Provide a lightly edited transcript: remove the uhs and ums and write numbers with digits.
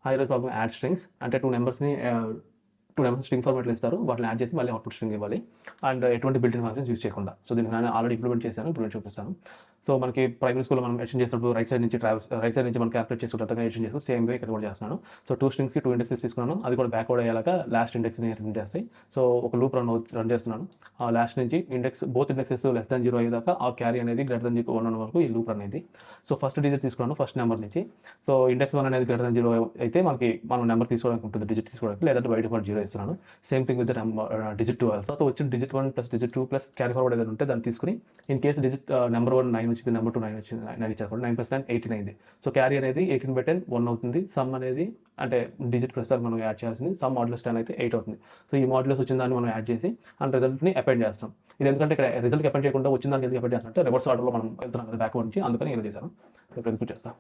ఈరోజు problem add strings అంటే two నెంబర్స్ని string ఫార్మాట్లో ఇస్తారు, వాటిని యాడ్ చేసి మళ్ళీ అవుట్పుట్ స్ట్రింగ్ ఇవ్వాలి అండ్ ఎటువంటి బిల్టిన్ ఫంక్షన్స్ యూజ్ చేయకుండా. సో దీన్ని నేను ఆల్రెడీ ఇంప్లిమెంట్ చేశాను, ఇప్పుడు చూపిస్తాను. సో మనకి ప్రైమరీ స్కూల్లో మనం ఎడిషన్ చేసినప్పుడు రైట్ సైడ్ నుంచి మనం క్యాల్కులేట్ చేసుకుంటే ఎడిషన్ చేసుకుని సేమ్ వే ఇక్కడ కూడా చేస్తున్నాను. సో 2 స్ట్రింగ్స్కి 2 ఇండెక్సెస్ తీసుకున్నాను, అది కూడా బ్యాక్వర్డ్ అయ్యేలాగా లాస్ట్ ఇండెక్స్ని రిటర్న్ చేస్తాయి. సో ఒక లూప్ రన్ చేస్తున్నాను. ఆ లాస్ట్ నుంచి బోత్ ఇండెక్సెస్ (0) అయ్యేదాకా ఆ క్యారీ అనేది (1) వరకు ఈ లూప్ రన్ అయింది. సో ఫస్ట్ డిజిట్ తీసుకున్నాను ఫస్ట్ నెంబర్ నుంచి. సో ఇండెక్స్ 1 అనేది (0) అయితే మనం నెంబర్ తీసుకోవడానికి ఉంటుంది, డిజిట్ తీసుకోవడానికి, లేదంటే బై డిఫాల్ట్ 0 ఇస్తున్నాను. Same thing with digit 2 also. So వచ్చిన digit 1 plus digit 2 plus carry forward ఏదైనా ఉంటే దాన్ని తీసుకుని ఇన్ కేసు డిజిట్ నెంబర్ 1 9 వచ్చింది, నెంబర్ 2 9 వచ్చింది, 9 ఇచ్చారు, 9 + 9 18 అయింది. సో క్యారీ అనేది 18/10 1 అవుతుంది. సమ్ అనేది అంటే డిజిట్ ప్రస్తుతానికి మనం యాడ్ చేయాల్సింది సమ్ మాడ్యులస్ 10 అయితే 8 అవుతుంది. సో ఈ మాడ్యులస్ వచ్చిన దాన్ని మనం యాడ్ చేసి అండ్ రిజల్ట్ని అపెండ్ చేస్తాం. ఇది ఎందుకంటే ఇక్కడ రిజల్ట్కి అపెండ్ చేయకుండా వచ్చిన దానికి ఎందుకు అపెండ్ చేస్తాం అంటే రివర్స్ ఆర్డర్లో మనం వెళ్తున్నాం కదా బ్యాక్వర్డ్ నుంచి, అందుకని ఇలా చేశాను. ఇప్పుడు ఎగ్జిక్యూట్ చేస్తాం.